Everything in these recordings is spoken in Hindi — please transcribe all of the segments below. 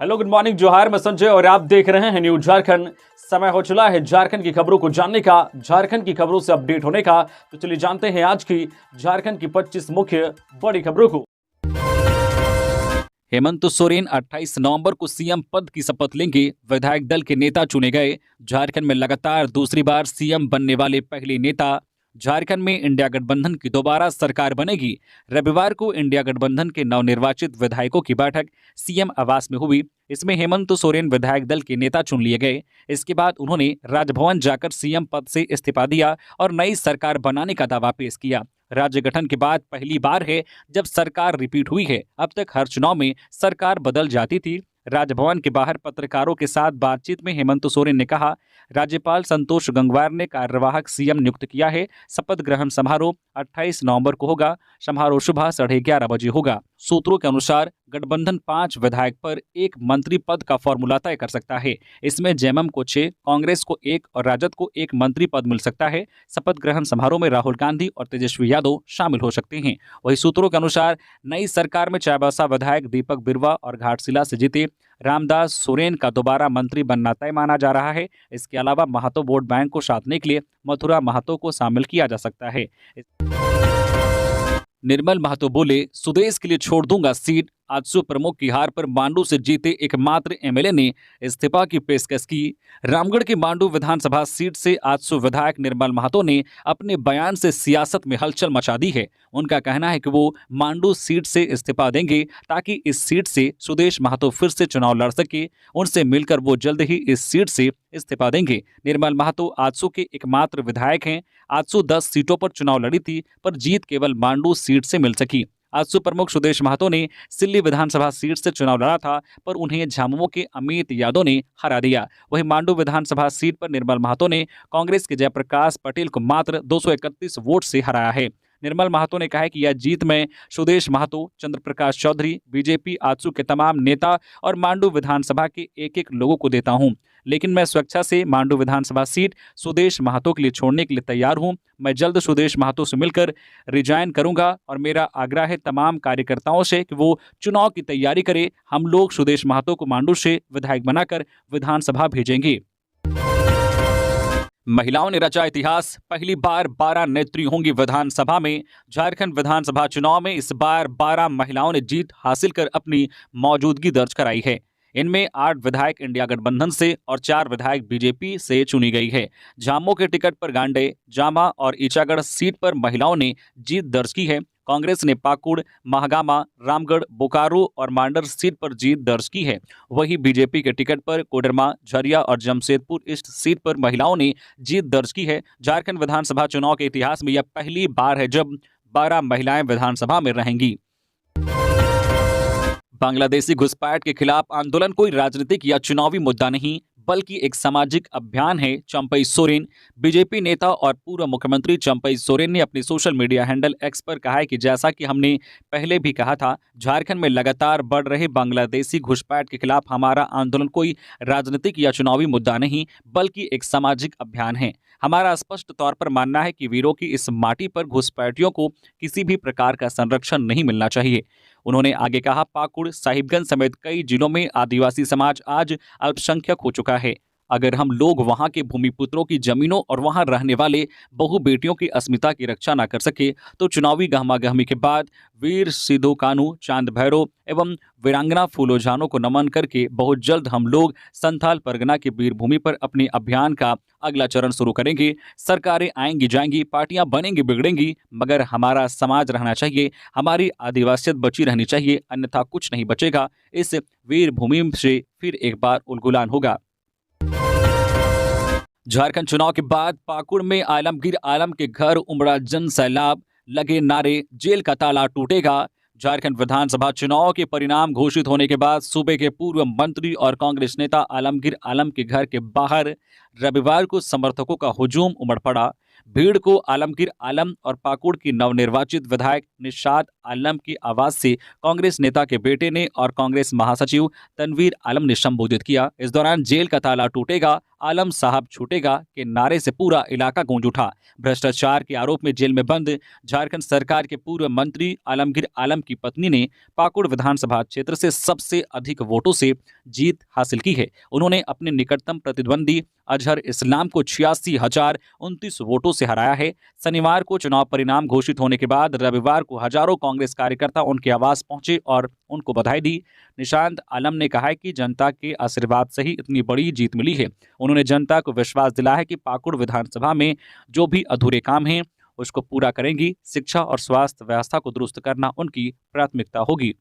हेलो, गुड मॉर्निंग, जोहार। मैं संजय और आप देख रहे हैं न्यूज झारखंड। समय हो चला है झारखंड की खबरों को जानने का, झारखंड की खबरों से अपडेट होने का। तो चलिए जानते हैं आज की झारखंड की 25 मुख्य बड़ी खबरों को। हेमंत सोरेन 28 नवंबर को सीएम पद की शपथ लेंगे। विधायक दल के नेता चुने गए। झारखंड में लगातार दूसरी बार सीएम बनने वाले पहले नेता। झारखंड में इंडिया गठबंधन की दोबारा सरकार बनेगी। रविवार को इंडिया गठबंधन के नवनिर्वाचित विधायकों की बैठक सीएम आवास में हुई। इसमें हेमंत सोरेन विधायक दल के नेता चुन लिए गए। इसके बाद उन्होंने राजभवन जाकर सीएम पद से इस्तीफा दिया और नई सरकार बनाने का दावा पेश किया। राज्य गठन के बाद पहली बार है जब सरकार रिपीट हुई है। अब तक हर चुनाव में सरकार बदल जाती थी। राजभवन के बाहर पत्रकारों के साथ बातचीत में हेमंत सोरेन ने कहा, राज्यपाल संतोष गंगवार ने कार्यवाहक सीएम नियुक्त किया है। शपथ ग्रहण समारोह 28 नवंबर को होगा। समारोह सुबह 11:30 बजे होगा। सूत्रों के अनुसार गठबंधन 5 विधायक पर 1 मंत्री पद का फॉर्मूला तय कर सकता है। इसमें जेएमएम को 6, कांग्रेस को 1 और राजद को 1 मंत्री पद मिल सकता है। शपथ ग्रहण समारोह में राहुल गांधी और तेजस्वी यादव शामिल हो सकते हैं। वहीं सूत्रों के अनुसार नई सरकार में चाईबासा विधायक दीपक बिरुवा और घाटशिला से जीते रामदास सोरेन का दोबारा मंत्री बनना तय माना जा रहा है। इसके अलावा महतो वोट बैंक को साधने के लिए मथुरा महतो को शामिल किया जा सकता है। निर्मल महतो बोले, सुदेश के लिए छोड़ दूंगा सीट। आजसू प्रमुख की हार पर मांडू से जीते एकमात्र एमएलए ने इस्तीफा की पेशकश की। रामगढ़ की मांडू विधानसभा सीट से आजसू विधायक निर्मल महतो ने अपने बयान से सियासत में हलचल मचा दी है। उनका कहना है कि वो मांडू सीट से इस्तीफा देंगे ताकि इस सीट से सुदेश महतो फिर से चुनाव लड़ सके। उनसे मिलकर वो जल्द ही इस सीट से इस्तीफा देंगे। निर्मल महतो आजसू के एकमात्र विधायक हैं। आजसू 10 सीटों पर चुनाव लड़ी थी, पर जीत केवल मांडू सीट से मिल सकी। आजसू प्रमुख सुदेश महतो ने सिल्ली विधानसभा सीट से चुनाव लड़ा था, पर उन्हें झामुमो के अमित यादव ने हरा दिया। वहीं मांडू विधानसभा सीट पर निर्मल महतो ने कांग्रेस के जयप्रकाश पटेल को मात्र 231 वोट से हराया है। निर्मल महतो ने कहा है कि यह जीत मैं सुदेश महतो, चंद्रप्रकाश चौधरी, बीजेपी आजसू के तमाम नेता और मांडू विधानसभा के एक लोगों को देता हूं। लेकिन मैं स्वेच्छा से मांडू विधानसभा सीट सुदेश महतो के लिए छोड़ने के लिए तैयार हूं। मैं जल्द सुदेश महतो से मिलकर रिजाइन करूंगा और मेरा आग्रह है तमाम कार्यकर्ताओं से कि वो चुनाव की तैयारी करें। हम लोग सुदेश महतो को मांडू से विधायक बनाकर विधानसभा भेजेंगे। महिलाओं ने रचा इतिहास। पहली बार 12 नेत्री होंगी विधानसभा में। झारखंड विधानसभा चुनाव में इस बार 12 महिलाओं ने जीत हासिल कर अपनी मौजूदगी दर्ज कराई है। इनमें 8 विधायक इंडिया गठबंधन से और 4 विधायक बीजेपी से चुनी गई है। झामो के टिकट पर गांडे, जामा और ईचागढ़ सीट पर महिलाओं ने जीत दर्ज की है। कांग्रेस ने पाकुड़, महागामा, रामगढ़, बोकारो और मांडर सीट पर जीत दर्ज की है। वहीं बीजेपी के टिकट पर कोडरमा, झरिया और जमशेदपुर ईस्ट सीट पर महिलाओं ने जीत दर्ज की है। झारखंड विधानसभा चुनाव के इतिहास में यह पहली बार है जब 12 महिलाएं विधानसभा में रहेंगी। बांग्लादेशी घुसपैठ के खिलाफ आंदोलन कोई राजनीतिक या चुनावी मुद्दा नहीं, बल्कि एक सामाजिक अभियान है। चंपई सोरेन, बीजेपी नेता और पूर्व मुख्यमंत्री चंपई सोरेन ने अपने सोशल मीडिया हैंडल एक्स पर कहा है कि जैसा कि हमने पहले भी कहा था, झारखंड में लगातार बढ़ रहे बांग्लादेशी घुसपैठ के खिलाफ हमारा आंदोलन कोई राजनीतिक या चुनावी मुद्दा नहीं, बल्कि एक सामाजिक अभियान है। हमारा स्पष्ट तौर पर मानना है कि वीरों की इस माटी पर घुसपैठियों को किसी भी प्रकार का संरक्षण नहीं मिलना चाहिए। उन्होंने आगे कहा, पाकुड़, साहिबगंज समेत कई जिलों में आदिवासी समाज आज अल्पसंख्यक हो चुका है। अगर हम लोग वहां के भूमिपुत्रों की जमीनों और वहां रहने वाले बहु बेटियों की अस्मिता की रक्षा न कर सके, तो चुनावी गहमागहमी के बाद वीर सिद्धू कानू, चांद भैरव एवं वीरांगना फूलो झानो को नमन करके बहुत जल्द हम लोग संथाल परगना की वीर भूमि पर अपने अभियान का अगला चरण शुरू करेंगे। सरकारें आएंगी जाएंगी, पार्टियां बनेंगी बिगड़ेंगी, मगर हमारा समाज रहना चाहिए, हमारी आदिवासियत बची रहनी चाहिए, अन्यथा कुछ नहीं बचेगा। इस वीर भूमि से फिर एक बार उलगुलान होगा। झारखंड चुनाव के बाद पाकुड़ में आलमगीर आलम के घर उमड़ा जन सैलाब, लगे नारे, जेल का ताला टूटेगा। झारखंड विधानसभा चुनाव के परिणाम घोषित होने के बाद सूबे के पूर्व मंत्री और कांग्रेस नेता आलमगीर आलम के घर के बाहर रविवार को समर्थकों का हुजूम उमड़ पड़ा। भीड़ को आलमगीर आलम और पाकुड़ की नवनिर्वाचित विधायक निशात आलम की आवाज से कांग्रेस नेता के बेटे ने और कांग्रेस महासचिव तनवीर आलम ने संबोधित किया। इस दौरान जेल का ताला टूटेगा, आलम साहब छूटेगा के नारे से पूरा इलाका गूंज उठा। भ्रष्टाचार के आरोप में जेल में बंद झारखंड सरकार के पूर्व मंत्री आलमगीर आलम की पत्नी ने पाकुड़ विधानसभा क्षेत्र से सबसे अधिक वोटों से जीत हासिल की है। उन्होंने अपने निकटतम प्रतिद्वंदी अजहर इस्लाम को 86,029 वोटों से हराया है। शनिवार को चुनाव परिणाम घोषित होने के बाद रविवार को हजारों कांग्रेस कार्यकर्ता उनके आवास पहुंचे और उनको बधाई दी। निशांत आलम ने कहा है कि जनता के आशीर्वाद से ही इतनी बड़ी जीत मिली है। उन्होंने जनता को विश्वास दिलाया है कि पाकुड़ विधानसभा में जो भी अधूरे काम हैं उसको पूरा करेंगी। शिक्षा और स्वास्थ्य व्यवस्था को दुरुस्त करना उनकी प्राथमिकता होगी।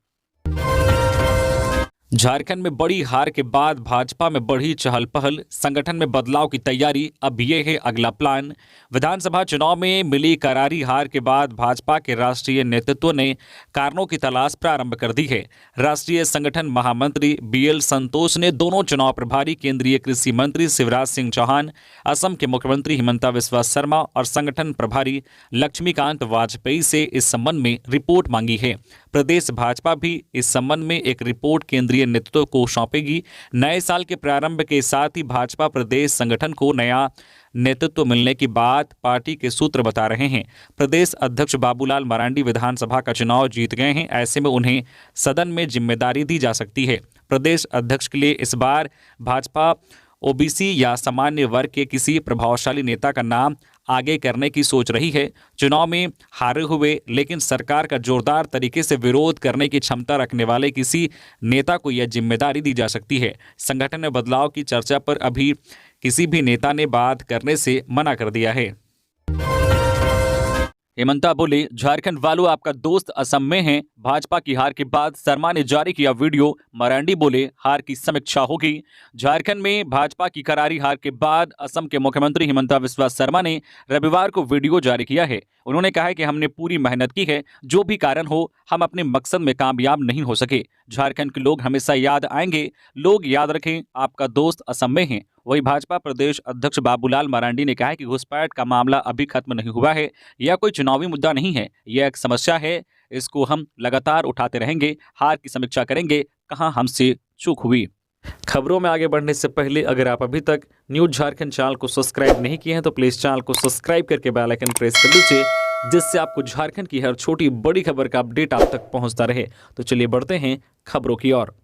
झारखंड में बड़ी हार के बाद भाजपा में बढ़ी चहल पहल, संगठन में बदलाव की तैयारी, अब ये है अगला प्लान। विधानसभा चुनाव में मिली करारी हार के बाद भाजपा के राष्ट्रीय नेतृत्व ने कारणों की तलाश प्रारंभ कर दी है। राष्ट्रीय संगठन महामंत्री BL संतोष ने दोनों चुनाव प्रभारी केंद्रीय कृषि मंत्री शिवराज सिंह चौहान, असम के मुख्यमंत्री हिमंता बिस्वा शर्मा और संगठन प्रभारी लक्ष्मीकांत वाजपेयी से इस संबंध में रिपोर्ट मांगी है। प्रदेश भाजपा भी इस संबंध में एक रिपोर्ट केंद्रीय नेतृत्व को सौंपेगी। नए साल के प्रारंभ के साथ ही भाजपा प्रदेश संगठन को नया नेतृत्व मिलने की बात पार्टी के सूत्र बता रहे हैं। प्रदेश अध्यक्ष बाबूलाल मरांडी विधानसभा का चुनाव जीत गए हैं, ऐसे में उन्हें सदन में जिम्मेदारी दी जा सकती है। प्रदेश अध्यक्ष के लिए इस बार भाजपा OBC या सामान्य वर्ग के किसी प्रभावशाली नेता का नाम आगे करने की सोच रही है। चुनाव में हारे हुए लेकिन सरकार का जोरदार तरीके से विरोध करने की क्षमता रखने वाले किसी नेता को यह जिम्मेदारी दी जा सकती है। संगठन में बदलाव की चर्चा पर अभी किसी भी नेता ने बात करने से मना कर दिया है। हेमंता बोले, झारखंड वालों आपका दोस्त असम में है। भाजपा की हार के बाद शर्मा ने जारी किया वीडियो। मरांडी बोले, हार की समीक्षा होगी। झारखंड में भाजपा की करारी हार के बाद असम के मुख्यमंत्री हिमंता बिस्वा शर्मा ने रविवार को वीडियो जारी किया है। उन्होंने कहा है कि हमने पूरी मेहनत की है, जो भी कारण हो हम अपने मकसद में कामयाब नहीं हो सके। झारखंड के लोग हमेशा याद आएंगे। लोग याद रखें, आपका दोस्त असम में है। वही भाजपा प्रदेश अध्यक्ष बाबूलाल मरांडी ने कहा है कि घुसपैठ का मामला अभी खत्म नहीं हुआ है। यह कोई चुनावी मुद्दा नहीं है, यह एक समस्या है। इसको हम लगातार उठाते रहेंगे, हार की समीक्षा करेंगे, कहां हमसे चूक हुई। खबरों में आगे बढ़ने से पहले अगर आप अभी तक न्यूज झारखंड चैनल को सब्सक्राइब नहीं किए हैं तो प्लीज चैनल को सब्सक्राइब करके बेल आइकन प्रेस कर लीजिए, जिससे आपको झारखंड की हर छोटी बड़ी खबर का अपडेट आप तक पहुंचता रहे। तो चलिए बढ़ते हैं खबरों की ओर।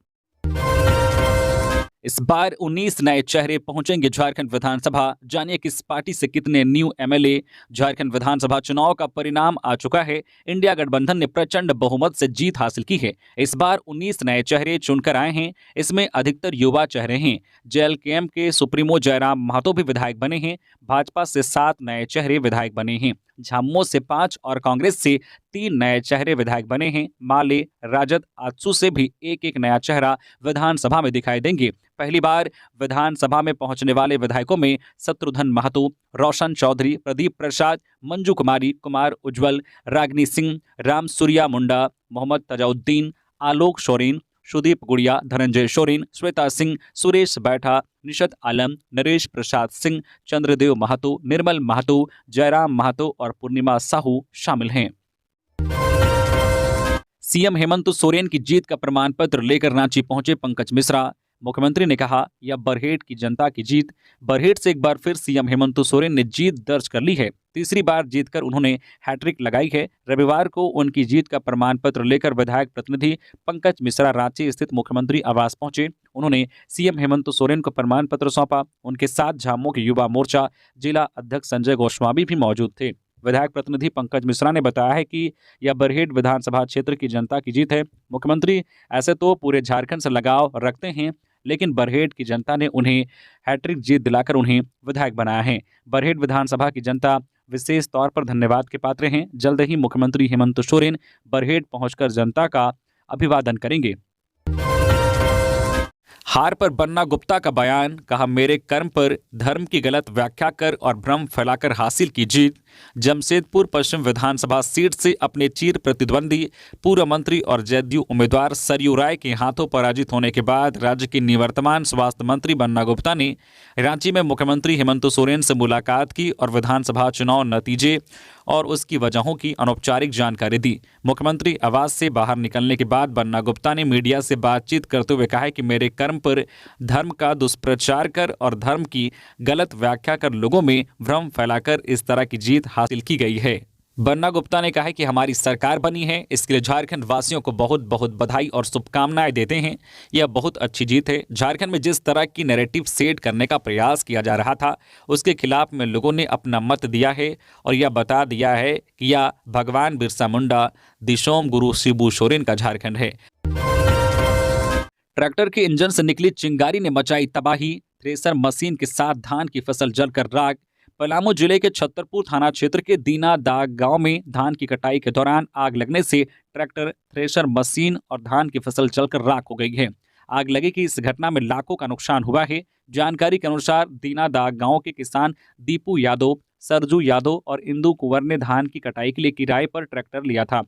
इस बार 19 नए चेहरे पहुंचेंगे झारखंड विधानसभा। जानिए किस पार्टी से कितने न्यू MLA। झारखंड विधानसभा चुनाव का परिणाम आ चुका है। इंडिया गठबंधन ने प्रचंड बहुमत से जीत हासिल की है। इस बार 19 नए चेहरे चुनकर आए हैं। इसमें अधिकतर युवा चेहरे हैं। JLKM के सुप्रीमो जयराम महतो भी विधायक बने हैं। भाजपा से 7 नए चेहरे विधायक बने हैं। झामुमो से 5 और कांग्रेस से 3 नए चेहरे विधायक बने हैं। माले, राजद, आजसू से भी एक एक नया चेहरा विधानसभा में दिखाई देंगे। पहली बार विधानसभा में पहुंचने वाले विधायकों में शत्रुघ्न महतो, रोशन चौधरी, प्रदीप प्रसाद, मंजू कुमारी, कुमार उज्जवल, रागिनी सिंह, राम सूर्या मुंडा, मोहम्मद तजाउद्दीन, आलोक सोरेन, सुदीप गुड़िया, धनंजय सोरेन, श्वेता सिंह, सुरेश बैठा, निशत आलम, नरेश प्रसाद सिंह, चंद्रदेव महतो, निर्मल महतो, जयराम महतो और पूर्णिमा साहू शामिल हैं। CM हेमंत सोरेन की जीत का प्रमाण पत्र लेकर रांची पहुंचे पंकज मिश्रा। मुख्यमंत्री ने कहा, यह बरहेट की जनता की जीत। बरहेट से एक बार फिर CM हेमंत सोरेन ने जीत दर्ज कर ली है। तीसरी बार जीतकर उन्होंने हैट्रिक लगाई है। रविवार को उनकी जीत का प्रमाण पत्र लेकर विधायक प्रतिनिधि पंकज मिश्रा रांची स्थित मुख्यमंत्री आवास पहुंचे। उन्होंने CM हेमंत सोरेन को प्रमाण पत्र सौंपा। उनके साथ झामुमो के युवा मोर्चा जिला अध्यक्ष संजय गोस्वामी भी मौजूद थे। विधायक प्रतिनिधि पंकज मिश्रा ने बताया है कि यह बरहेट विधानसभा क्षेत्र की जनता की जीत है। मुख्यमंत्री ऐसे तो पूरे झारखंड से लगाव रखते हैं, लेकिन बरहेट की जनता ने उन्हें हैट्रिक जीत दिलाकर उन्हें विधायक बनाया है। बरहेट विधानसभा की जनता विशेष तौर पर धन्यवाद के पात्र हैं। जल्द ही मुख्यमंत्री हेमंत सोरेन बरहेट पहुंचकर जनता का अभिवादन करेंगे। हार पर बन्ना गुप्ता का बयान, कहा, मेरे कर्म पर धर्म की गलत व्याख्या कर और भ्रम फैलाकर हासिल की जीत। जमशेदपुर पश्चिम विधानसभा सीट से अपने चीर प्रतिद्वंदी पूर्व मंत्री और जदयू उम्मीदवार सरयू राय के हाथों पराजित होने के बाद राज्य के निवर्तमान स्वास्थ्य मंत्री बन्ना गुप्ता ने रांची में मुख्यमंत्री हेमंत सोरेन से मुलाकात की और विधानसभा चुनाव नतीजे और उसकी वजहों की अनौपचारिक जानकारी दी। मुख्यमंत्री आवास से बाहर निकलने के बाद बन्ना गुप्ता ने मीडिया से बातचीत करते हुए कहा कि मेरे कर्म पर धर्म का दुष्प्रचार कर और धर्म की गलत व्याख्या कर लोगों में भ्रम फैलाकर इस तरह की जीत हासिल की गई है। बन्ना गुप्ता ने कहा कि हमारी सरकार बनी है, इसके लिए झारखंड वासियों को बहुत बहुत बधाई और शुभकामनाएं देते हैं। यह बहुत अच्छी जीत है। झारखंड में जिस तरह की नैरेटिव सेट करने का प्रयास किया जा रहा था उसके खिलाफ में लोगों ने अपना मत दिया है और यह बता दिया है कि यह भगवान बिरसा मुंडा, दिशोम गुरु शिबू सोरेन का झारखंड है। ट्रैक्टर के इंजन से निकली चिंगारी ने मचाई तबाही। थ्रेसर मशीन के साथ धान की फसल जलकर राख। पलामू जिले के छतरपुर थाना क्षेत्र के दीना दाग गांव में धान की कटाई के दौरान आग लगने से ट्रैक्टर, थ्रेशर मशीन और धान की फसल जलकर राख हो गई है। आग लगी कि इस घटना में लाखों का नुकसान हुआ है। जानकारी के अनुसार दीना दाग गांव के किसान दीपू यादव, सरजू यादव और इंदू कुंवर ने धान की कटाई के लिए किराए पर ट्रैक्टर लिया था।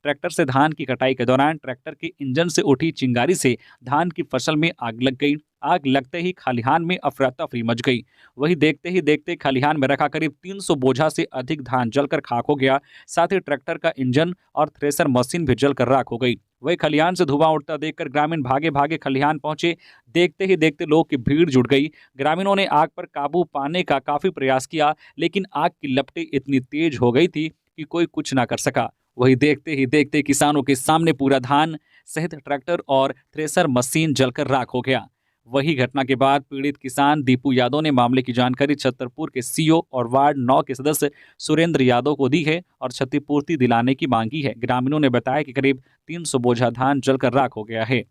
ट्रैक्टर से धान की कटाई के दौरान ट्रैक्टर के इंजन से उठी चिंगारी से धान की फसल में आग लग गई। आग लगते ही खलिहान में अफरा तफरी मच गई। वही देखते ही देखते खलिहान में रखा करीब 300 बोझा से अधिक धान जलकर खाक हो गया। साथ ही ट्रैक्टर का इंजन और थ्रेसर मशीन भी जलकर राख हो गई। वही खलिहान से धुआं उठता देखकर ग्रामीण भागे भागे खलिहान पहुंचे। देखते ही देखते लोगों की भीड़ जुट गई। ग्रामीणों ने आग पर काबू पाने का काफी प्रयास किया, लेकिन आग की लपटें इतनी तेज हो गई थी कि कोई कुछ ना कर सका। वही देखते ही देखते किसानों के सामने पूरा धान सहित ट्रैक्टर और थ्रेसर मशीन जलकर राख हो गया। वही घटना के बाद पीड़ित किसान दीपू यादव ने मामले की जानकारी छतरपुर के सीओ और वार्ड 9 के सदस्य सुरेंद्र यादव को दी है और क्षतिपूर्ति दिलाने की मांगी है। ग्रामीणों ने बताया कि करीब 300 बोझा धान जलकर राख हो गया है।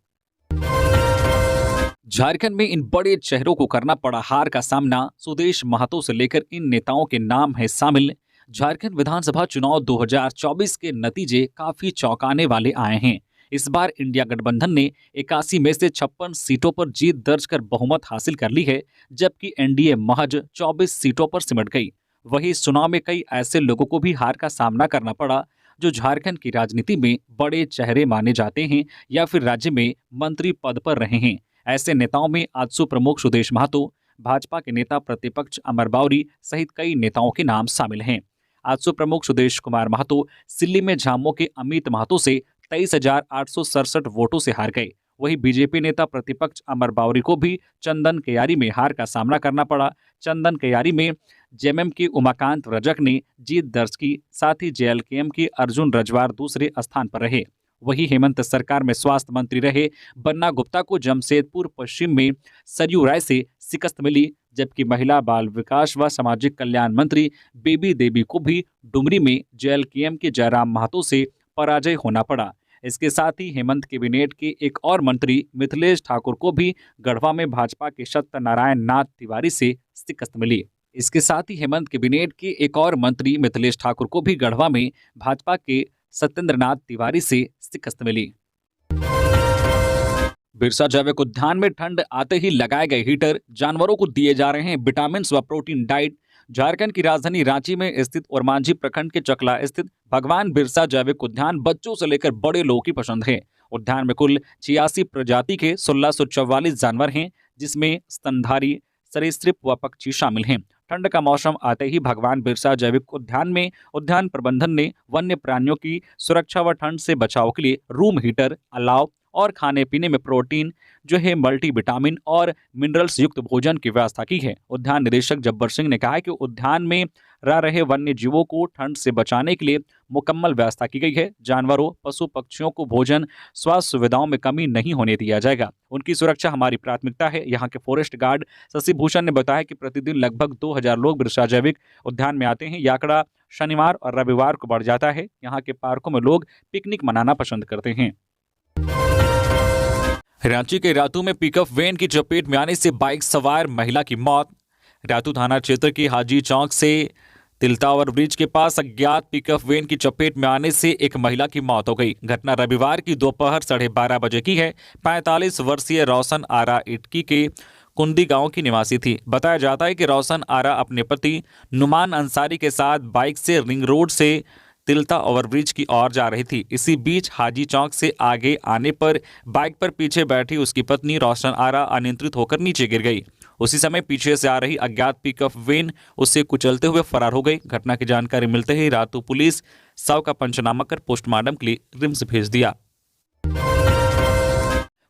झारखंड में इन बड़े चेहरों को करना पड़ा हार का सामना। सुदेश महतो से लेकर इन नेताओं के नाम है शामिल। झारखंड विधानसभा चुनाव 2024 के नतीजे काफी चौंकाने वाले आए हैं। इस बार इंडिया गठबंधन ने 81 में से 56 सीटों पर जीत दर्ज कर बहुमत हासिल कर ली है, जबकि एनडीए महज 24 सीटों पर सिमट गई। वहीं इस चुनाव में कई ऐसे लोगों को भी हार का सामना करना पड़ा जो झारखंड की राजनीति में बड़े चेहरे माने जाते हैं या फिर राज्य में मंत्री पद पर रहे हैं। ऐसे नेताओं में आजसू प्रमुख सुदेश महतो, भाजपा के नेता प्रतिपक्ष अमर बावरी सहित कई नेताओं के नाम शामिल हैं। आजसू प्रमुख सुदेश कुमार महतो सिल्ली में झामो के अमित महतो से 23,867 वोटों से हार गए। वहीं बीजेपी नेता प्रतिपक्ष अमर बावरी को भी चंदन कयारी में हार का सामना करना पड़ा। चंदन कयारी में जेएमएम के उमाकांत रजक ने जीत दर्ज की। साथ ही जेएलकेएम के अर्जुन रजवार दूसरे स्थान पर रहे। वहीं हेमंत सरकार में स्वास्थ्य मंत्री रहे बन्ना गुप्ता को जमशेदपुर पश्चिम में सरयू राय से शिकस्त मिली, जबकि महिला बाल विकास व सामाजिक कल्याण मंत्री बेबी देवी को भी डुमरी में जेएलकेएम के जयराम महतो से पराजय होना पड़ा। इसके साथ ही हेमंत कैबिनेट के एक और मंत्री मिथिलेश ठाकुर को भी गढ़वा में भाजपा के सत्यनारायण नाथ तिवारी से शिकस्त मिली। इसके साथ ही हेमंत कैबिनेट के एक और मंत्री मिथिलेश ठाकुर को भी गढ़वा में भाजपा के सत्येंद्रनाथ तिवारी से शिकस्त मिली। बिरसा जैविक उद्यान में ठंड आते ही लगाए गए हीटर, जानवरों को दिए जा रहे हैं विटामिन व प्रोटीन डाइट। झारखंड की राजधानी रांची में स्थित ओरमांझी प्रखंड के चकला स्थित भगवान बिरसा जैविक उद्यान बच्चों से लेकर बड़े लोगों की पसंद है। उद्यान में कुल 86 प्रजाति के 1644 जानवर हैं, जिसमें स्तनधारी, सरीसृप व पक्षी शामिल हैं। ठंड का मौसम आते ही भगवान बिरसा जैविक उद्यान में उद्यान प्रबंधन ने वन्य प्राणियों की सुरक्षा व ठंड से बचाव के लिए रूम हीटर, अलाव और खाने पीने में प्रोटीन जो है मल्टीविटामिन और मिनरल्स युक्त भोजन की व्यवस्था की है। उद्यान निदेशक जब्बर सिंह ने कहा कि उद्यान में रह रहे वन्य जीवों को ठंड से बचाने के लिए मुकम्मल व्यवस्था की गई है। जानवरों, पशु पक्षियों को भोजन, स्वास्थ्य सुविधाओं में कमी नहीं होने दिया जाएगा। उनकी सुरक्षा हमारी प्राथमिकता है। यहाँ के फॉरेस्ट गार्ड शशि भूषण ने बताया कि प्रतिदिन लगभग 2000 लोग बिरसा जैविक उद्यान में आते हैं। यह आंकड़ा शनिवार और रविवार को बढ़ जाता है। यहाँ के पार्कों में लोग पिकनिक मनाना पसंद करते हैं। रांची के रातू में पिकअप वैन की चपेट में आने से बाइक सवार महिला की मौत। रातू थाना क्षेत्र के हाजी चौक से तिलतावर ब्रिज के पास अज्ञात पिकअप वैन की चपेट में आने से एक महिला की मौत हो गई। घटना रविवार की दोपहर 12:30 बजे की है। 45 वर्षीय रोशन आरा इटकी के कुंदी गांव की निवासी थी। बताया जाता है कि रोशन आरा अपने पति नुमान अंसारी के साथ बाइक से रिंग रोड से तिलता ओवरब्रिज की ओर जा रही थी। इसी बीच हाजी चौक से आगे आने पर बाइक पर पीछे बैठी उसकी पत्नी रोशन आरा अनियंत्रित होकर नीचे गिर गई। उसी समय पीछे से आ रही अज्ञात पिकअप वैन उससे कुचलते हुए फरार हो गई। घटना की जानकारी मिलते ही रातू पुलिस शव का पंचनामा कर पोस्टमार्टम के लिए रिम्स भेज दिया।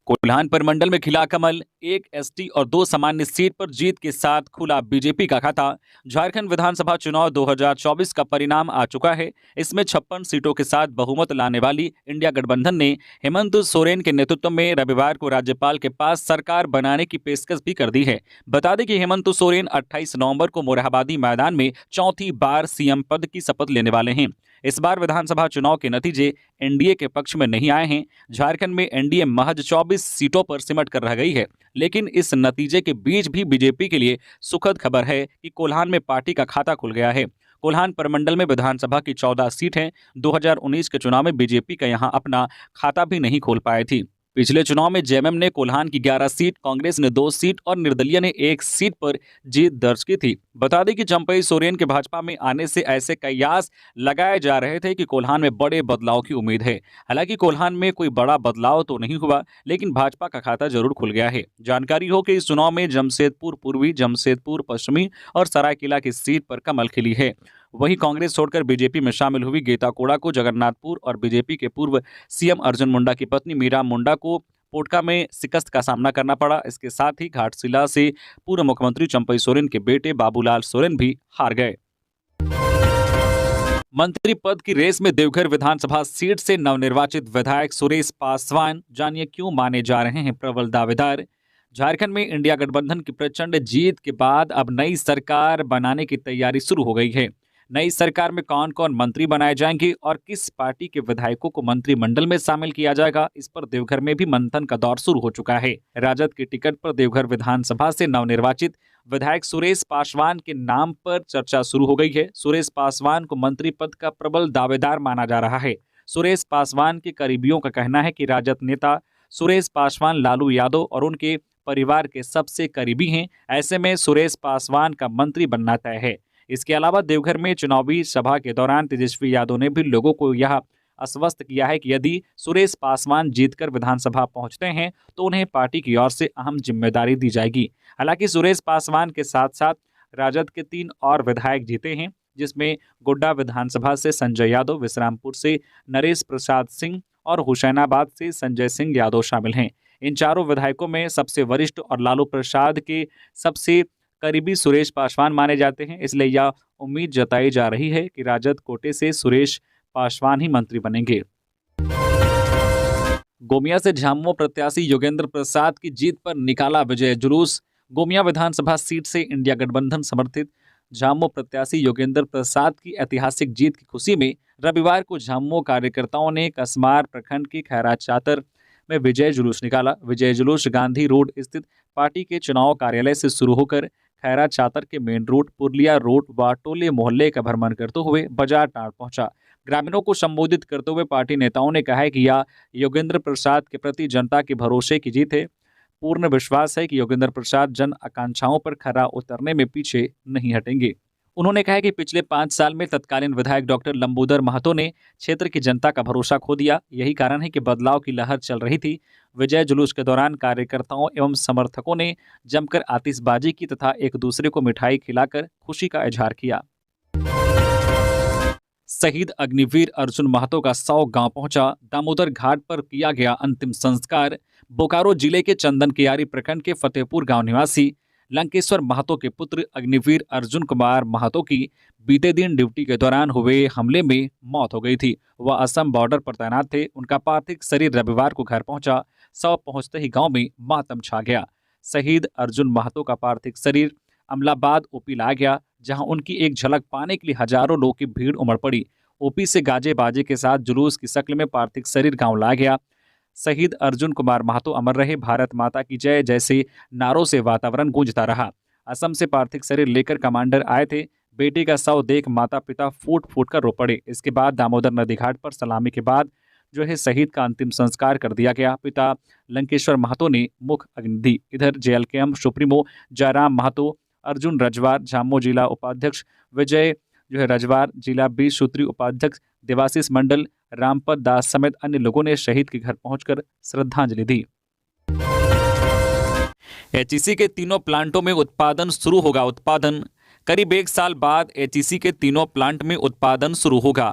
कोल्हान परिमंडल में खिला कमल, एक एसटी और 2 सामान्य सीट पर जीत के साथ खुला बीजेपी का खाता। झारखंड विधानसभा चुनाव 2024 का परिणाम आ चुका है। इसमें 56 सीटों के साथ बहुमत लाने वाली इंडिया गठबंधन ने हेमंत सोरेन के नेतृत्व में रविवार को राज्यपाल के पास सरकार बनाने की पेशकश भी कर दी है। बता दें कि हेमंत सोरेन 28 नवंबर को मोरहाबादी मैदान में चौथी बार सीएम पद की शपथ लेने वाले हैं। इस बार विधानसभा चुनाव के नतीजे एनडीए के पक्ष में नहीं आए हैं। झारखंड में एनडीए महज 24 सीटों पर सिमट कर रह गई है। लेकिन इस नतीजे के बीच भी बीजेपी के लिए सुखद खबर है कि कोल्हान में पार्टी का खाता खुल गया है। कोल्हान परिमंडल में विधानसभा की 14 सीट हैं। 2019 के चुनाव में बीजेपी का यहां अपना खाता भी नहीं खोल पाई थी। पिछले चुनाव में जेएमएम ने कोल्हान की 11 सीट, कांग्रेस ने 2 सीट और निर्दलीय ने 1 सीट पर जीत दर्ज की थी। बता दें कि चंपई सोरेन के भाजपा में आने से ऐसे कयास लगाए जा रहे थे कि कोल्हान में बड़े बदलाव की उम्मीद है। हालांकि कोल्हान में कोई बड़ा बदलाव तो नहीं हुआ, लेकिन भाजपा का खाता जरूर खुल गया है। जानकारी हो कि इस चुनाव में जमशेदपुर पूर्वी, जमशेदपुर पश्चिमी और सरायकेला की सीट पर कमल खिली है। वहीं कांग्रेस छोड़कर बीजेपी में शामिल हुई गीता कोड़ा को जगन्नाथपुर और बीजेपी के पूर्व सीएम अर्जुन मुंडा की पत्नी मीरा मुंडा को पोटका में शिकस्त का सामना करना पड़ा। इसके साथ ही घाटशिला से पूर्व मुख्यमंत्री चंपई सोरेन के बेटे बाबूलाल सोरेन भी हार गए। मंत्री पद की रेस में देवघर विधानसभा सीट से नवनिर्वाचित विधायक सुरेश पासवान जानिए क्यों माने जा रहे हैं प्रबल दावेदार। झारखंड में इंडिया गठबंधन की प्रचंड जीत के बाद अब नई सरकार बनाने की तैयारी शुरू हो गई है। नई सरकार में कौन कौन मंत्री बनाए जाएंगे और किस पार्टी के विधायकों को मंत्रिमंडल में शामिल किया जाएगा, इस पर देवघर में भी मंथन का दौर शुरू हो चुका है। राजद के टिकट पर देवघर विधानसभा से नवनिर्वाचित विधायक सुरेश पासवान के नाम पर चर्चा शुरू हो गई है। सुरेश पासवान को मंत्री पद का प्रबल दावेदार माना जा रहा है। सुरेश पासवान के करीबियों का कहना है कि राजद नेता सुरेश पासवान लालू यादव और उनके परिवार के सबसे करीबी हैं। ऐसे में सुरेश पासवान का मंत्री बनना तय है। इसके अलावा देवघर में चुनावी सभा के दौरान तेजस्वी यादव ने भी लोगों को यह आश्वस्त किया है कि यदि सुरेश पासवान जीतकर विधानसभा पहुंचते हैं तो उन्हें पार्टी की ओर से अहम जिम्मेदारी दी जाएगी। हालांकि सुरेश पासवान के साथ साथ राजद के 3 और विधायक जीते हैं, जिसमें गोड्डा विधानसभा से संजय यादव, विश्रामपुर से नरेश प्रसाद सिंह और हुसैनाबाद से संजय सिंह यादव शामिल हैं। इन चारों विधायकों में सबसे वरिष्ठ और लालू प्रसाद के सबसे करीबी सुरेश पासवान माने जाते हैं। इसलिए यह उम्मीद जताई जा रही है कि राजद कोटे से सुरेश पासवान ही मंत्री बनेंगे। गोमिया से झामुमो प्रत्याशी योगेंद्र प्रसाद की जीत पर निकाला विजय जुलूस। गोमिया विधानसभा सीट से इंडिया गठबंधन समर्थित झामुमो प्रत्याशी योगेंद्र प्रसाद की ऐतिहासिक जीत की खुशी में रविवार को झामुमो कार्यकर्ताओं ने कसमार प्रखंड के खैरा चातर में विजय जुलूस निकाला। विजय जुलूस गांधी रोड स्थित पार्टी के चुनाव कार्यालय से शुरू होकर खैरा चातर के मेन रोड, पुरलिया रोड व टोले मोहल्ले का भ्रमण करते हुए बाजार टाड़ पहुंचा। ग्रामीणों को संबोधित करते हुए पार्टी नेताओं ने कहा है कि यह योगेंद्र प्रसाद के प्रति जनता के भरोसे की जीत है। पूर्ण विश्वास है कि योगेंद्र प्रसाद जन आकांक्षाओं पर खरा उतरने में पीछे नहीं हटेंगे। उन्होंने कहा कि पिछले 5 साल में तत्कालीन विधायक डॉक्टर लंबोदर महतो ने क्षेत्र की जनता का भरोसा खो दिया। यही कारण है कि बदलाव की लहर चल रही थी। विजय जुलूस के दौरान कार्यकर्ताओं एवं समर्थकों ने जमकर आतिशबाजी की तथा एक दूसरे को मिठाई खिलाकर खुशी का इजहार किया। शहीद अग्निवीर अर्जुन महतो का शव गांव पहुंचा। दामोदर घाट पर किया गया अंतिम संस्कार। बोकारो जिले के चंदन कियारी प्रखंड के फतेहपुर गांव निवासी लंकेश्वर महतो के पुत्र अग्निवीर अर्जुन कुमार महतो की बीते दिन ड्यूटी के दौरान हुए हमले में मौत हो गई थी। वह असम बॉर्डर पर तैनात थे। उनका पार्थिव शरीर रविवार को घर पहुंचा। शव पहुंचते ही गांव में मातम छा गया। शहीद अर्जुन महतो का पार्थिव शरीर अमलाबाद ओपी लाया गया, जहां उनकी एक झलक पाने के लिए हजारों लोगों की भीड़ उमड़ पड़ी। ओपी से गाजे बाजे के साथ जुलूस की शक्ल में पार्थिव शरीर गांव लाया गया। शहीद अर्जुन कुमार महतो अमर रहे, भारत माता की जय जैसे नारों से वातावरण गूंजता रहा। असम से पार्थिव शरीर लेकर कमांडर आए थे। बेटे का शव देख माता पिता फूट फूट कर रो पड़े। इसके बाद दामोदर नदी घाट पर सलामी के बाद शहीद का अंतिम संस्कार कर दिया गया। पिता लंकेश्वर महतो ने मुख अग्नि दी। इधर जेएलकेएम सुप्रीमो जयराम महतो, अर्जुन रजवार, झामुमो जिला उपाध्यक्ष विजय रजवार, जिला 20 सूत्री उपाध्यक्ष देवाशीष मंडल, रामपद दास समेत अन्य लोगों ने शहीद के घर पहुंचकर श्रद्धांजलि दी। एचईसी के तीनों प्लांटों में उत्पादन शुरू होगा। करीब 1 साल बाद एचईसी के तीनों प्लांट में उत्पादन शुरू होगा।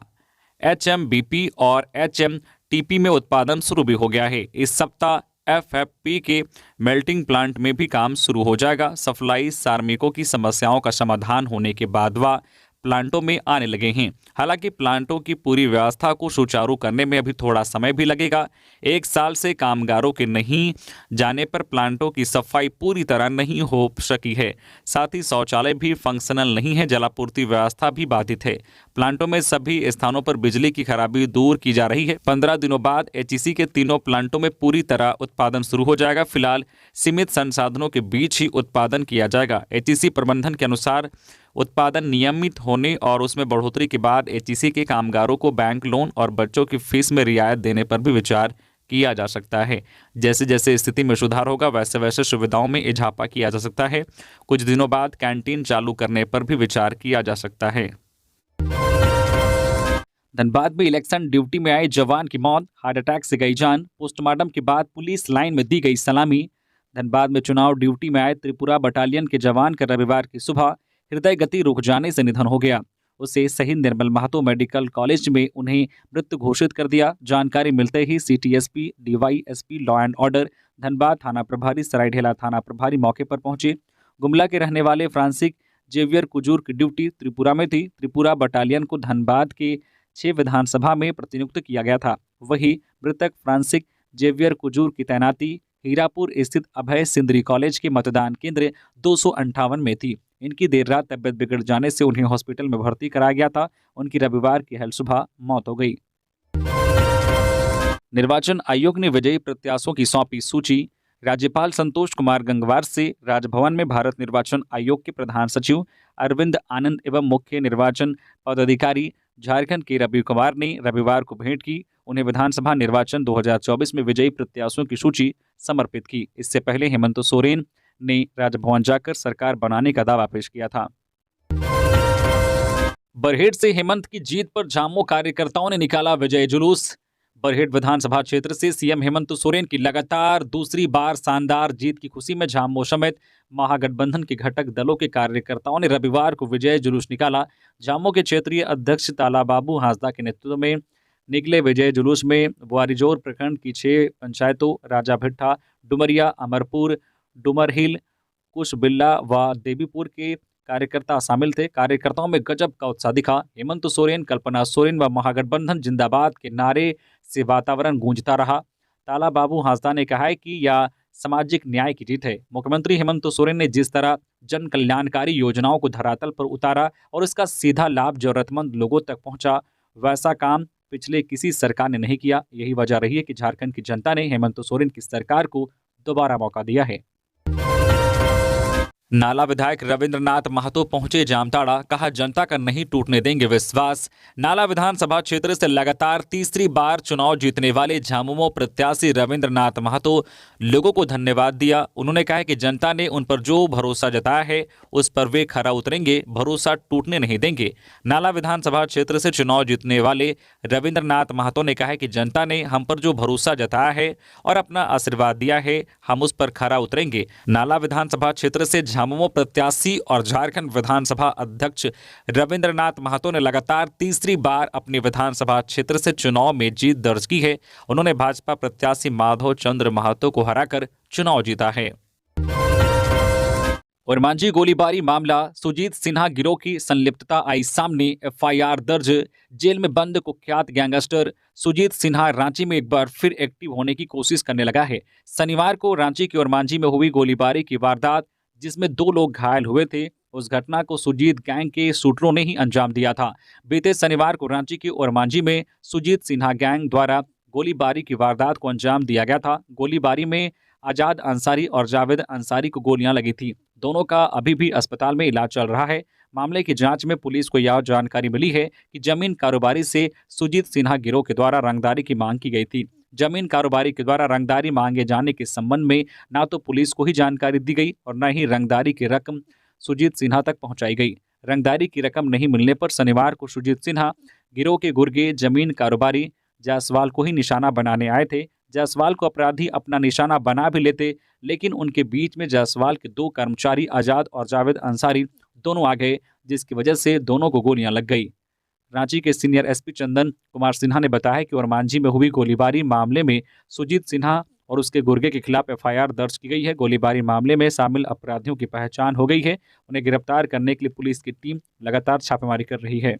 एचएमबीपी और एचएमटीपी में उत्पादन शुरू भी हो गया है। इस सप्ताह एफएफपी के मेल्टिंग प्लांट में भी काम शुरू हो जाएगा। सप्लाई कार्मिकों की समस्याओं का समाधान होने के बाद वह प्लांटों में आने लगे हैं। हालांकि प्लांटों की पूरी व्यवस्था को सुचारू करने में अभी थोड़ा समय भी लगेगा। 1 साल से कामगारों के नहीं जाने पर प्लांटों की सफाई पूरी तरह नहीं हो सकी है। साथ ही शौचालय भी फंक्शनल नहीं है। जलापूर्ति व्यवस्था भी बाधित है। प्लांटों में सभी स्थानों पर बिजली की खराबी दूर की जा रही है। 15 दिनों बाद एचईसी के तीनों प्लांटों में पूरी तरह उत्पादन शुरू हो जाएगा। फिलहाल सीमित संसाधनों के बीच ही उत्पादन किया जाएगा। एचईसी प्रबंधन के अनुसार उत्पादन नियमित होने और उसमें बढ़ोतरी के बाद एचईसी के कामगारों को बैंक लोन और बच्चों की फीस में रियायत देने पर भी विचार किया जा सकता है। जैसे जैसे स्थिति में सुधार होगा वैसे वैसे सुविधाओं में इजाफा किया जा सकता है। कुछ दिनों बाद कैंटीन चालू करने पर भी विचार किया जा सकता है। धनबाद में इलेक्शन ड्यूटी में आए जवान की मौत, हार्ट अटैक से गई जान। पोस्टमार्टम के बाद पुलिस लाइन में दी गई सलामी। धनबाद में चुनाव ड्यूटी में आए त्रिपुरा बटालियन के जवान का रविवार की सुबह हृदय गति रुक जाने से निधन हो गया। उसे शहीद निर्मल महतो मेडिकल कॉलेज में उन्हें मृत घोषित कर दिया। जानकारी मिलते ही city SP, DYSP, law and order, Dhanbad थाना प्रभारी, सरायढेला थाना प्रभारी मौके पर पहुंचे। गुमला के रहने वाले फ्रांसिक जेवियर कुजूर की ड्यूटी त्रिपुरा में थी। त्रिपुरा बटालियन को धनबाद के 6 विधानसभा में प्रतिनियुक्त किया गया था। वही मृतक फ्रांसिक जेवियर कुजूर की तैनाती हीरापुर स्थित अभय सिंदरी कॉलेज के मतदान केंद्र 258 में थी। इनकी देर रात तबियत बिगड़ जाने से उन्हें हॉस्पिटल में भर्ती कराया गया था। उनकी रविवार की हल सुबह मौत हो गई। निर्वाचन आयोग ने विजयी प्रत्याशियों की सौंपी सूची। राज्यपाल संतोष कुमार गंगवार से राजभवन में भारत निर्वाचन आयोग के प्रधान सचिव अरविंद आनंद एवं मुख्य निर्वाचन पदाधिकारी झारखंड के रवि कुमार ने रविवार को भेंट की। उन्हें विधानसभा निर्वाचन 2024 में विजयी प्रत्याशियों की सूची समर्पित की। इससे पहले हेमंत सोरेन ने राजभवन जाकर सरकार बनाने का दावा पेश किया था। बरहेट से हेमंत की जीत पर झामुमो कार्यकर्ताओं ने निकाला विजय जुलूस। बरहेट विधानसभा क्षेत्र से सीएम हेमंत सोरेन की लगातार दूसरी बार शानदार जीत की खुशी में झामुमो समेत महागठबंधन के घटक दलों के कार्यकर्ताओं ने रविवार को विजय जुलूस निकाला। झामुमो के क्षेत्रीय अध्यक्ष तालाबाबू हांसदा के नेतृत्व में निकले विजय जुलूस में बुआरीजोर प्रखंड की 6 पंचायतों राजा भिट्ठा, डुमरिया, अमरपुर, डुमरहिल, कुशबिल्ला व देवीपुर के कार्यकर्ता शामिल थे। कार्यकर्ताओं में गजब का उत्साह दिखा। हेमंत सोरेन, कल्पना सोरेन व महागठबंधन जिंदाबाद के नारे से वातावरण गूंजता रहा। तालाबाबू हांसदा ने कहा है कि यह सामाजिक न्याय की जीत है। मुख्यमंत्री हेमंत सोरेन ने जिस तरह जन कल्याणकारी योजनाओं को धरातल पर उतारा और इसका सीधा लाभ जरूरतमंद लोगों तक पहुंचा, वैसा काम पिछले किसी सरकार ने नहीं किया। यही वजह रही है कि झारखंड की जनता ने हेमंत सोरेन की सरकार को दोबारा मौका दिया है। नाला विधायक रविंद्रनाथ महतो पहुंचे जामताड़ा, कहा जनता का नहीं टूटने देंगे विश्वास। नाला विधानसभा क्षेत्र से लगातार तीसरी बार चुनाव जीतने वाले झामुमो प्रत्याशी रविंद्रनाथ महतो लोगों को धन्यवाद दिया। उन्होंने कहा कि जनता ने उन पर जो भरोसा जताया है उस पर वे खरा उतरेंगे, भरोसा टूटने नहीं देंगे। नाला विधानसभा क्षेत्र से चुनाव जीतने वाले रविंद्रनाथ महतो ने कहा कि जनता ने हम पर जो भरोसा जताया है और अपना आशीर्वाद दिया है, हम उस पर खरा उतरेंगे। नाला विधानसभा क्षेत्र से झामुमो प्रत्याशी और झारखंड विधानसभा अध्यक्ष रविंद्रनाथ महतो ने लगातार तीसरी बार अपने विधानसभा क्षेत्र से चुनाव में जीत दर्ज की है। उन्होंने भाजपा प्रत्याशी माधव चंद्र महतो को हराकर चुनाव जीता है। ओरमांझी गोलीबारी मामला, सुजीत सिन्हा गिरोह की संलिप्तता आई सामने, एफआईआर दर्ज। जेल में बंद कुख्यात गैंगस्टर सुजीत सिन्हा रांची में एक बार फिर एक्टिव होने की कोशिश करने लगा है। शनिवार को रांची के ओरमांझी में हुई गोलीबारी की वारदात जिसमें 2 लोग घायल हुए थे, उस घटना को सुजीत गैंग के शूटरों ने ही अंजाम दिया था। बीते शनिवार को रांची के ओरमांझी में सुजीत सिन्हा गैंग द्वारा गोलीबारी की वारदात को अंजाम दिया गया था। गोलीबारी में आजाद अंसारी और जावेद अंसारी को गोलियां लगी थी। दोनों का अभी भी अस्पताल में इलाज चल रहा है। मामले की जांच में पुलिस को यह जानकारी मिली है कि जमीन कारोबारी से सुजीत सिन्हा गिरोह के द्वारा रंगदारी की मांग की गई थी। जमीन कारोबारी के द्वारा रंगदारी मांगे जाने के संबंध में ना तो पुलिस को ही जानकारी दी गई और न ही रंगदारी की रकम सुजीत सिन्हा तक पहुंचाई गई। रंगदारी की रकम नहीं मिलने पर शनिवार को सुजीत सिन्हा गिरोह के गुर्गे जमीन कारोबारी जायसवाल को ही निशाना बनाने आए थे। जायसवाल को अपराधी अपना निशाना बना भी लेते, लेकिन उनके बीच में जायसवाल के 2 कर्मचारी आजाद और जावेद अंसारी दोनों आ गए, जिसकी वजह से दोनों को गोलियां लग गई। रांची के सीनियर एसपी चंदन कुमार सिन्हा ने बताया कि ओरमांझी में हुई गोलीबारी मामले में सुजीत सिन्हा और उसके गुर्गे के खिलाफ एफआईआर दर्ज की गई है। गोलीबारी मामले में शामिल अपराधियों की पहचान हो गई है। उन्हें गिरफ्तार करने के लिए पुलिस की टीम लगातार छापेमारी कर रही है।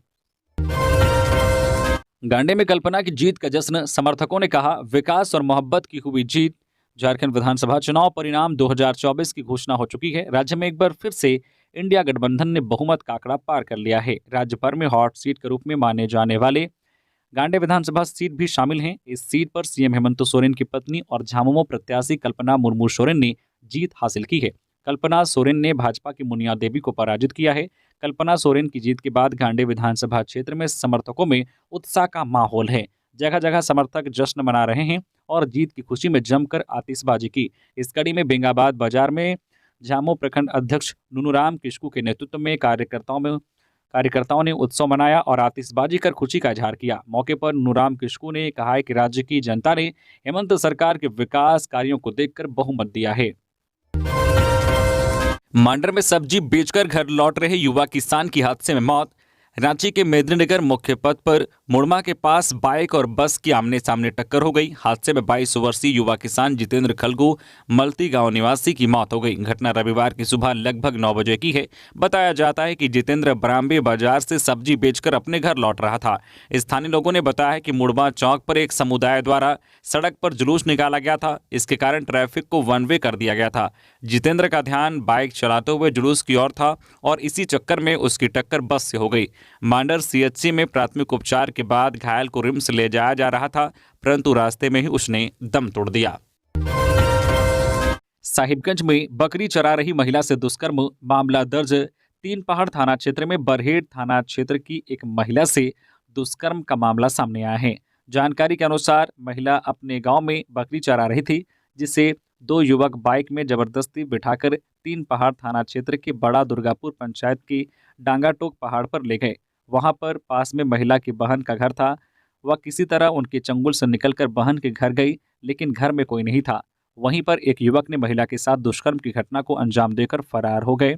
गांडे में कल्पना की जीत का जश्न, समर्थकों ने कहा विकास और मोहब्बत की हुई जीत। झारखंड विधानसभा चुनाव परिणाम 2024 की घोषणा हो चुकी है। राज्य में एक बार फिर से इंडिया गठबंधन ने बहुमत का आंकड़ा पार कर लिया है। राज्य भर में हॉट सीट के रूप में माने जाने वाले गांडे विधानसभा सीट भी शामिल हैं। इस सीट पर सीएम हेमंत सोरेन की पत्नी और झामुमो प्रत्याशी कल्पना मुर्मू सोरेन ने जीत हासिल की है। कल्पना सोरेन ने भाजपा की मुनिया देवी को पराजित किया है। कल्पना सोरेन की जीत के बाद गांडे विधानसभा क्षेत्र में समर्थकों में उत्साह का माहौल है। जगह जगह समर्थक जश्न मना रहे हैं और जीत की खुशी में जमकर आतिशबाजी की। इस कड़ी में बेंगाबाद बाजार में झामो प्रखंड अध्यक्ष नुनुराम किस्कू के नेतृत्व में कार्यकर्ताओं ने उत्सव मनाया और आतिशबाजी कर खुशी का इजहार किया। मौके पर नुराम किस्कू ने कहा है कि राज्य की जनता ने हेमंत सरकार के विकास कार्यों को देखकर बहुमत दिया है। मांडर में सब्जी बेचकर घर लौट रहे युवा किसान की हादसे में मौत। रांची के मेदिनीनगर मुख्य पथ पर मुड़मा के पास बाइक और बस की आमने सामने टक्कर हो गई। हादसे में 22 वर्षीय युवा किसान जितेंद्र खलगू मल्ती गांव निवासी की मौत हो गई। घटना रविवार की सुबह लगभग 9 बजे की है। बताया जाता है कि जितेंद्र बराम्बे बाजार से सब्जी बेचकर अपने घर लौट रहा था। स्थानीय लोगों ने बताया कि मुड़मा चौक पर एक समुदाय द्वारा सड़क पर जुलूस निकाला गया था। इसके कारण ट्रैफिक को वन वे कर दिया गया था। जितेंद्र का ध्यान बाइक चलाते हुए जुलूस की ओर था और इसी चक्कर में उसकी टक्कर बस से हो गई। मांडर सीएचसी में प्राथमिक उपचार के बाद घायल को रिम्स ले जाया जा रहा था, परंतु रास्ते में ही उसने दम तोड़ दिया। साहिबगंज में बकरी चरा रही महिला से दुष्कर्म, मामला दर्ज। तीन पहाड़ थाना क्षेत्र में बरहेट थाना क्षेत्र की एक महिला से दुष्कर्म का मामला सामने आया है। जानकारी के अनुसार महिला अपने गांव में बकरी चरा रही थी, जिसे 2 युवक बाइक में जबरदस्ती बिठाकर तीन पहाड़ थाना क्षेत्र के बड़ा दुर्गापुर पंचायत की डांगाटोक पहाड़ पर ले गए। वहां पर पास में महिला की बहन का घर था। वह किसी तरह उनके चंगुल से निकलकर बहन के घर गई, लेकिन घर में कोई नहीं था। वहीं पर एक युवक ने महिला के साथ दुष्कर्म की घटना को अंजाम देकर फरार हो गए।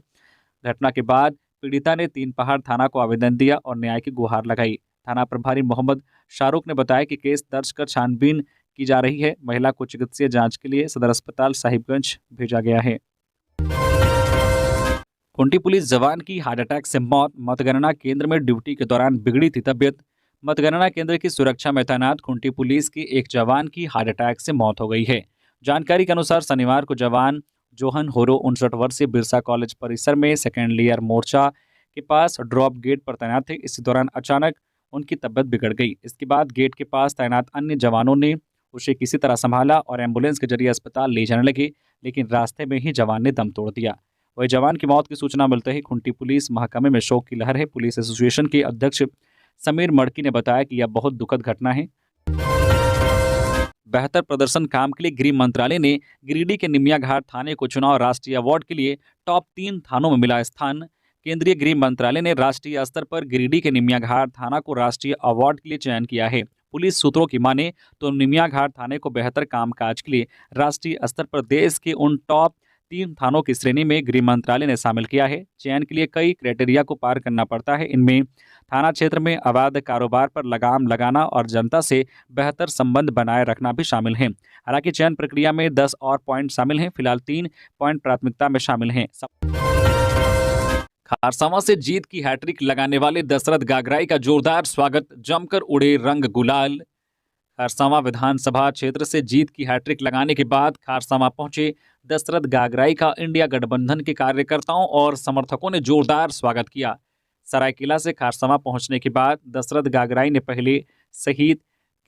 घटना के बाद पीड़िता ने तीन पहाड़ थाना को आवेदन दिया और न्याय की गुहार लगाई। थाना प्रभारी मोहम्मद शाहरुख ने बताया कि केस दर्ज कर छानबीन की जा रही है। महिला को चिकित्सीय जांच के लिए सदर अस्पताल साहिबगंज भेजा गया है। खूंटी पुलिस जवान की हार्ट अटैक से मौत। मतगणना केंद्र में ड्यूटी के दौरान बिगड़ी थी तबीयत। मतगणना केंद्र की सुरक्षा में तैनात खूंटी पुलिस के एक जवान की हार्ट अटैक से मौत हो गई है। जानकारी के अनुसार शनिवार को जवान जोहन होरो 59 वर्षीय बिरसा कॉलेज परिसर में सेकेंड लेयर मोर्चा के पास ड्रॉप गेट पर तैनात थे। इसी दौरान अचानक उनकी तबीयत बिगड़ गई। इसके बाद गेट के पास तैनात अन्य जवानों ने उसे किसी तरह संभाला और एम्बुलेंस के जरिए अस्पताल ले जाने लगे, लेकिन रास्ते में ही जवान ने दम तोड़ दिया। वही जवान की मौत की सूचना मिलते ही खूंटी पुलिस महकमे में शोक की लहर है। पुलिस एसोसिएशन के अध्यक्ष समीर मड़की ने बताया कि यह बहुत दुखद घटना है। बेहतर प्रदर्शन काम के लिए गृह मंत्रालय ने गिरिडीह के निमिया घाट थाने को चुनाव राष्ट्रीय अवार्ड के लिए टॉप 3 थानों में मिला स्थान। केंद्रीय गृह मंत्रालय ने राष्ट्रीय स्तर पर गिरिडीह के निमिया घाट थाना को राष्ट्रीय अवार्ड के लिए चयन किया है। पुलिस सूत्रों की माने तो निमिया घाट थाने को बेहतर कामकाज के लिए राष्ट्रीय स्तर पर देश के उन टॉप 3 थानों की श्रेणी में गृह मंत्रालय ने शामिल किया है। चयन के लिए कई क्राइटेरिया को पार करना पड़ता है। इनमें थाना क्षेत्र में अवैध कारोबार पर लगाम लगाना और जनता से बेहतर संबंध बनाए रखना भी शामिल है। हालांकि चयन प्रक्रिया में 10 और पॉइंट शामिल हैं। फिलहाल 3 पॉइंट प्राथमिकता में शामिल हैं। खारसावां से जीत की हैट्रिक लगाने वाले दशरथ गागराई का जोरदार स्वागत, जमकर उड़े रंग गुलाल। खारसावां विधानसभा क्षेत्र से जीत की हैट्रिक लगाने के बाद खारसावां पहुंचे दशरथ गागराई का इंडिया गठबंधन के कार्यकर्ताओं और समर्थकों ने जोरदार स्वागत किया। सरायकेला से खारसावां पहुंचने के बाद दशरथ गागराई ने पहले शहीद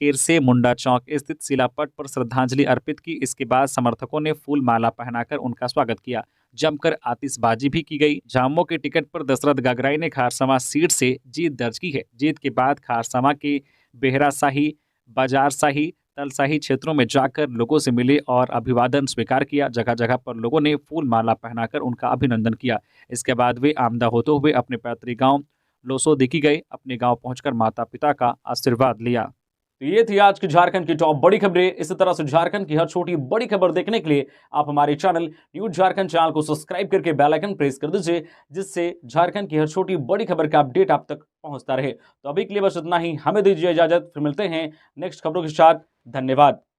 केरसे मुंडा चौक स्थित शिलापट पर श्रद्धांजलि अर्पित की। इसके बाद समर्थकों ने फूल माला पहनाकर उनका स्वागत किया। जमकर आतिशबाजी भी की गई। झामुमो के टिकट पर दशरथ गागराई ने खारसावां सीट से जीत दर्ज की है। जीत के बाद खारसावां के बेहराशाही, बाजारशाही, तलशाही क्षेत्रों में जाकर लोगों से मिले और अभिवादन स्वीकार किया। जगह जगह पर लोगों ने फूल माला पहनाकर उनका अभिनंदन किया। इसके बाद वे आमदा होते हुए अपने पैतृक गांव लोसो दिखी गए। अपने गांव पहुंचकर माता पिता का आशीर्वाद लिया। तो ये थी आज की झारखंड की टॉप बड़ी खबरें। इसी तरह से झारखंड की हर छोटी बड़ी खबर देखने के लिए आप हमारे चैनल न्यूज झारखंड चैनल को सब्सक्राइब करके बेल आइकन प्रेस कर दीजिए, जिससे झारखंड की हर छोटी बड़ी खबर का अपडेट आप तक पहुंचता रहे। तो अभी के लिए बस इतना ही, हमें दीजिए इजाजत, फिर मिलते हैं नेक्स्ट खबरों के साथ। धन्यवाद।